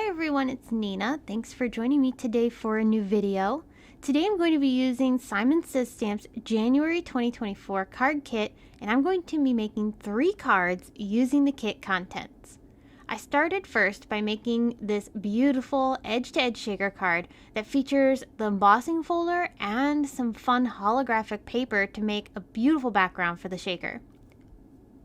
everyone, it's Nina. Thanks for joining me today for a new video. Today I'm going to be using Simon Says Stamp's January 2024 card kit, and I'm going to be making 3 cards using the kit contents. I started first by making this beautiful edge-to-edge shaker card that features the embossing folder and some fun holographic paper to make a beautiful background for the shaker.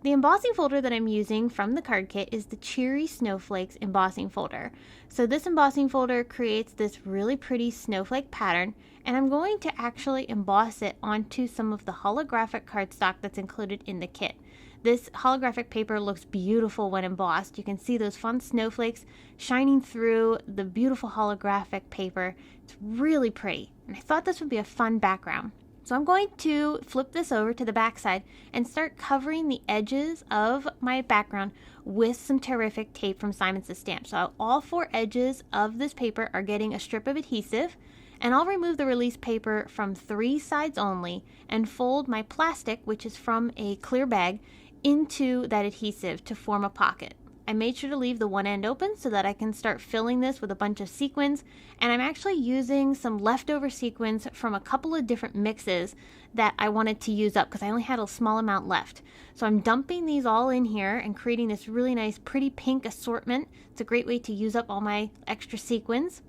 The embossing folder that I'm using from the card kit is the Cheery Snowflakes embossing folder. So this embossing folder creates this really pretty snowflake pattern, and I'm going to actually emboss it onto some of the holographic cardstock that's included in the kit. This holographic paper looks beautiful when embossed. You can see those fun snowflakes shining through the beautiful holographic paper. It's really pretty, and I thought this would be a fun background. So I'm going to flip this over to the back side and start covering the edges of my background with some terrific tape from Simon Says Stamp. So all 4 edges of this paper are getting a strip of adhesive, and I'll remove the release paper from 3 sides only and fold my plastic, which is from a clear bag, into that adhesive to form a pocket. I made sure to leave the one end open so that I can start filling this with a bunch of sequins, and I'm actually using some leftover sequins from a couple of different mixes that I wanted to use up because I only had a small amount left. So I'm dumping these all in here and creating this really nice pretty pink assortment. It's a great way to use up all my extra sequins.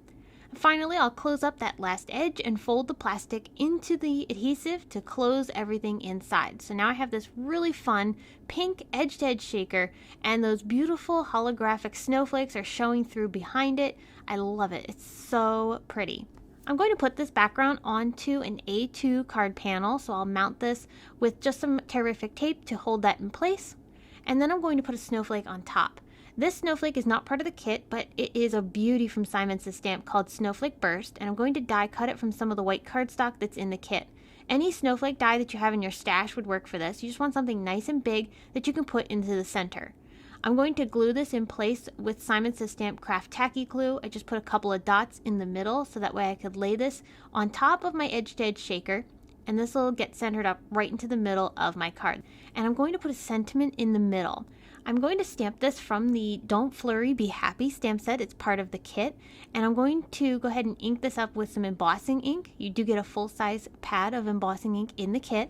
Finally, I'll close up that last edge and fold the plastic into the adhesive to close everything inside. So now I have this really fun pink edge-to-edge shaker, and those beautiful holographic snowflakes are showing through behind it. I love it. It's so pretty. I'm going to put this background onto an A2 card panel, so I'll mount this with just some terrific tape to hold that in place. And then I'm going to put a snowflake on top. This snowflake is not part of the kit, but it is a beauty from Simon Says Stamp called Snowflake Burst, and I'm going to die cut it from some of the white cardstock that's in the kit. Any snowflake die that you have in your stash would work for this. You just want something nice and big that you can put into the center. I'm going to glue this in place with Simon Says Stamp Craft Tacky Glue. I just put a couple of dots in the middle so that way I could lay this on top of my edge-to-edge shaker, and this will get centered up right into the middle of my card. And I'm going to put a sentiment in the middle. I'm going to stamp this from the Don't Flurry, Be Happy stamp set. It's part of the kit. And I'm going to go ahead and ink this up with some embossing ink. You do get a full-size pad of embossing ink in the kit.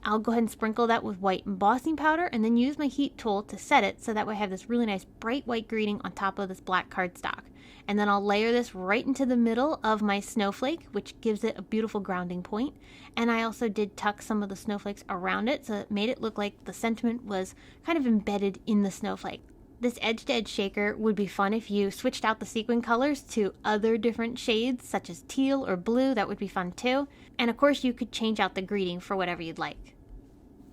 I'll go ahead and sprinkle that with white embossing powder and then use my heat tool to set it so that way I have this really nice bright white greeting on top of this black cardstock. And then I'll layer this right into the middle of my snowflake, which gives it a beautiful grounding point. And I also did tuck some of the snowflakes around it, so it made it look like the sentiment was kind of embedded in the snowflake. This edge-to-edge shaker would be fun if you switched out the sequin colors to other different shades, such as teal or blue. That would be fun too. And of course, you could change out the greeting for whatever you'd like.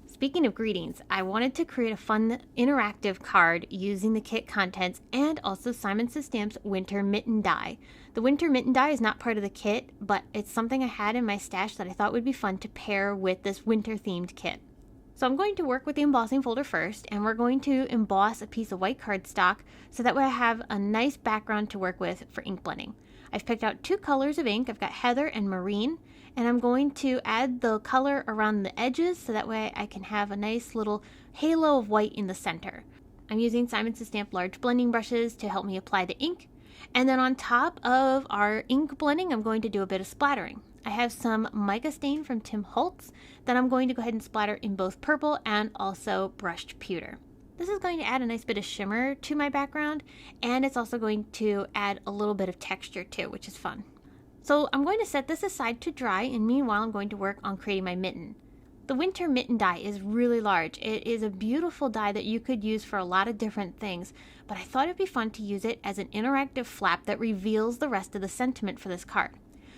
Speaking of greetings, I wanted to create a fun interactive card using the kit contents and also Simon Says Stamp's Winter Mitten die. The Winter Mitten die is not part of the kit, but it's something I had in my stash that I thought would be fun to pair with this winter themed kit. So I'm going to work with the embossing folder first, and we're going to emboss a piece of white cardstock so that way I have a nice background to work with for ink blending. I've picked out 2 colors of ink. I've got Heather and Marine, and I'm going to add the color around the edges so that way I can have a nice little halo of white in the center. I'm using Simon Says Stamp large blending brushes to help me apply the ink. And then on top of our ink blending, I'm going to do a bit of splattering. I have some mica stain from Tim Holtz that I'm going to go ahead and splatter in both purple and also brushed pewter. This is going to add a nice bit of shimmer to my background, and it's also going to add a little bit of texture too, which is fun. So I'm going to set this aside to dry, and meanwhile I'm going to work on creating my mitten. The Winter Mitten die is really large. It is a beautiful die that you could use for a lot of different things, but I thought it'd be fun to use it as an interactive flap that reveals the rest of the sentiment for this card.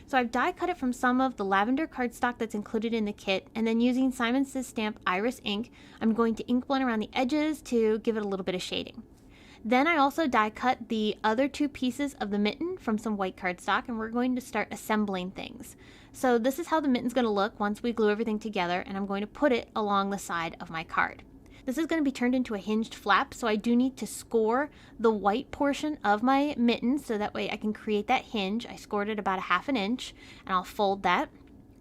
So I've die cut it from some of the lavender cardstock that's included in the kit, and then using Simon Says Stamp Iris ink, I'm going to ink blend around the edges to give it a little bit of shading. Then I also die cut the other 2 pieces of the mitten from some white cardstock, and we're going to start assembling things. So this is how the mitten's going to look once we glue everything together, and I'm going to put it along the side of my card. This is going to be turned into a hinged flap, so I do need to score the white portion of my mitten so that way I can create that hinge. I scored it about 1/2 inch, and I'll fold that.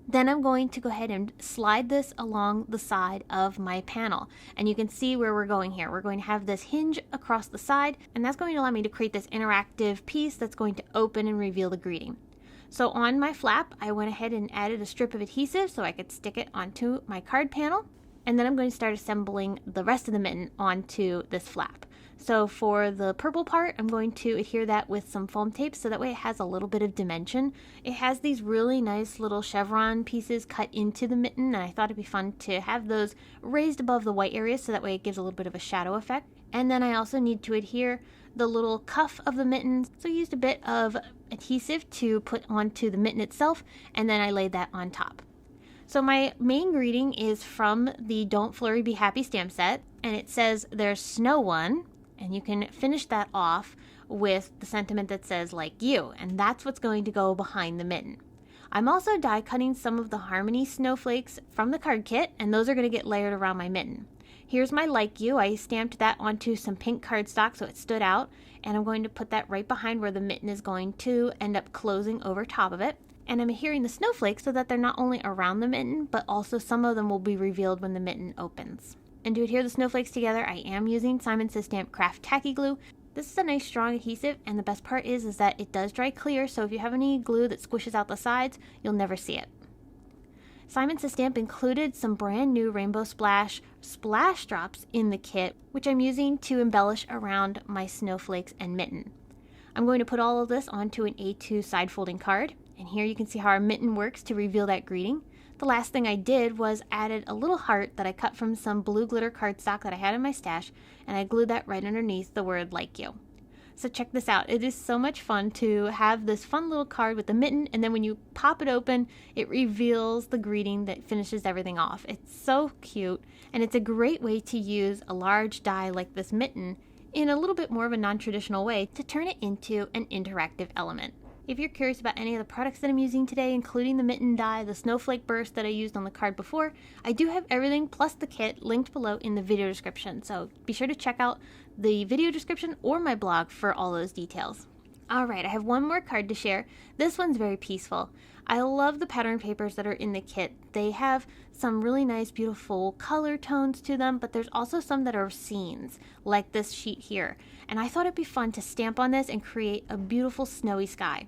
Then I'm going to go ahead and slide this along the side of my panel. And you can see where we're going here. We're going to have this hinge across the side, and that's going to allow me to create this interactive piece that's going to open and reveal the greeting. So on my flap, I went ahead and added a strip of adhesive so I could stick it onto my card panel. And then I'm going to start assembling the rest of the mitten onto this flap. So for the purple part, I'm going to adhere that with some foam tape so that way it has a little bit of dimension. It has these really nice little chevron pieces cut into the mitten, and I thought it'd be fun to have those raised above the white area so that way it gives a little bit of a shadow effect. And then I also need to adhere the little cuff of the mitten, so I used a bit of adhesive to put onto the mitten itself, and then I laid that on top. So my main greeting is from the Don't Flurry, Be Happy stamp set, and it says there's snow one, and you can finish that off with the sentiment that says like you, and that's what's going to go behind the mitten. I'm also die cutting some of the Harmony snowflakes from the card kit, and those are going to get layered around my mitten. Here's my like you. I stamped that onto some pink cardstock so it stood out, and I'm going to put that right behind where the mitten is going to end up closing over top of it. And I'm adhering the snowflakes so that they're not only around the mitten, but also some of them will be revealed when the mitten opens. And to adhere the snowflakes together, I am using Simon Says Stamp Craft Tacky Glue. This is a nice strong adhesive, and the best part is that it does dry clear, so if you have any glue that squishes out the sides, you'll never see it. Simon Says Stamp included some brand new Rainbow Splash drops in the kit, which I'm using to embellish around my snowflakes and mitten. I'm going to put all of this onto an A2 side folding card, and here you can see how our mitten works to reveal that greeting. The last thing I did was added a little heart that I cut from some blue glitter cardstock that I had in my stash, and I glued that right underneath the word like you. So check this out. It is so much fun to have this fun little card with the mitten, and then when you pop it open, it reveals the greeting that finishes everything off. It's so cute, and it's a great way to use a large die like this mitten in a little bit more of a non-traditional way to turn it into an interactive element. If you're curious about any of the products that I'm using today, including the mitten die, the snowflake burst that I used on the card before, I do have everything plus the kit linked below in the video description, so be sure to check out the video description or my blog for all those details. Alright, I have one more card to share. This one's very peaceful. I love the pattern papers that are in the kit. They have some really nice, beautiful color tones to them, but there's also some that are scenes, like this sheet here. And I thought it'd be fun to stamp on this and create a beautiful snowy sky.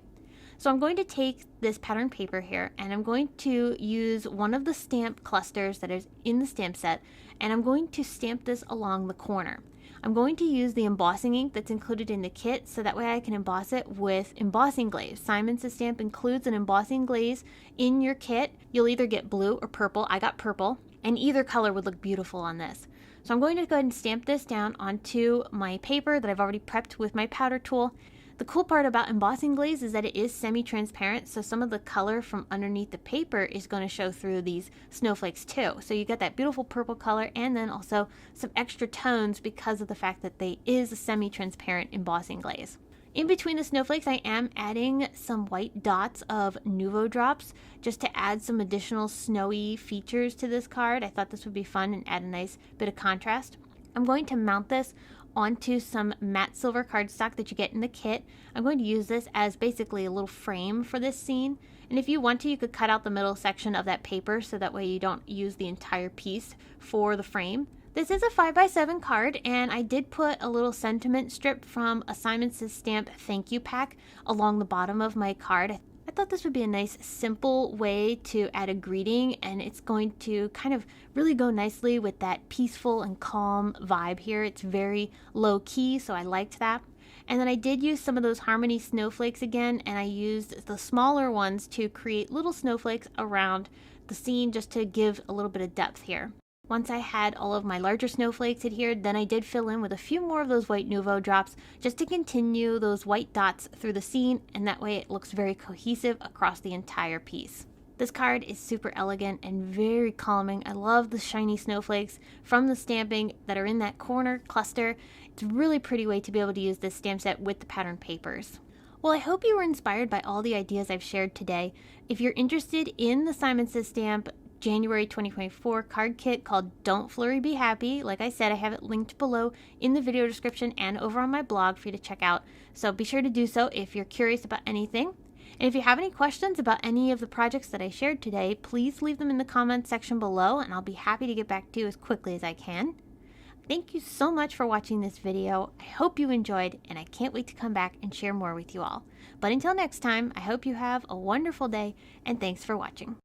So I'm going to take this pattern paper here, and I'm going to use one of the stamp clusters that is in the stamp set, and I'm going to stamp this along the corner. I'm going to use the embossing ink that's included in the kit so that way I can emboss it with embossing glaze. Simon Says Stamp includes an embossing glaze in your kit. You'll either get blue or purple. I got purple, and either color would look beautiful on this. So I'm going to go ahead and stamp this down onto my paper that I've already prepped with my powder tool. The cool part about embossing glaze is that it is semi-transparent, so some of the color from underneath the paper is going to show through these snowflakes too. So you get that beautiful purple color and then also some extra tones because of the fact that they is a semi-transparent embossing glaze. In between the snowflakes, I am adding some white dots of Nuvo drops just to add some additional snowy features to this card. I thought this would be fun and add a nice bit of contrast. I'm going to mount this onto some matte silver cardstock that you get in the kit. I'm going to use this as basically a little frame for this scene. And if you want to, you could cut out the middle section of that paper so that way you don't use the entire piece for the frame. This is a 5x7 card, and I did put a little sentiment strip from a Simon Says Stamp thank you pack along the bottom of my card. I thought this would be a nice simple way to add a greeting, and it's going to kind of really go nicely with that peaceful and calm vibe here. It's very low key, so I liked that. And then I did use some of those Harmony snowflakes again, and I used the smaller ones to create little snowflakes around the scene just to give a little bit of depth here. Once I had all of my larger snowflakes adhered, then I did fill in with a few more of those white Nuvo drops just to continue those white dots through the scene, and that way it looks very cohesive across the entire piece. This card is super elegant and very calming. I love the shiny snowflakes from the stamping that are in that corner cluster. It's a really pretty way to be able to use this stamp set with the pattern papers. Well, I hope you were inspired by all the ideas I've shared today. If you're interested in the Simon Says Stamp January 2024 card kit called Don't Flurry, Be Happy. Like I said, I have it linked below in the video description and over on my blog for you to check out. So be sure to do so if you're curious about anything. And if you have any questions about any of the projects that I shared today, please leave them in the comments section below and I'll be happy to get back to you as quickly as I can. Thank you so much for watching this video. I hope you enjoyed and I can't wait to come back and share more with you all. But until next time, I hope you have a wonderful day and thanks for watching.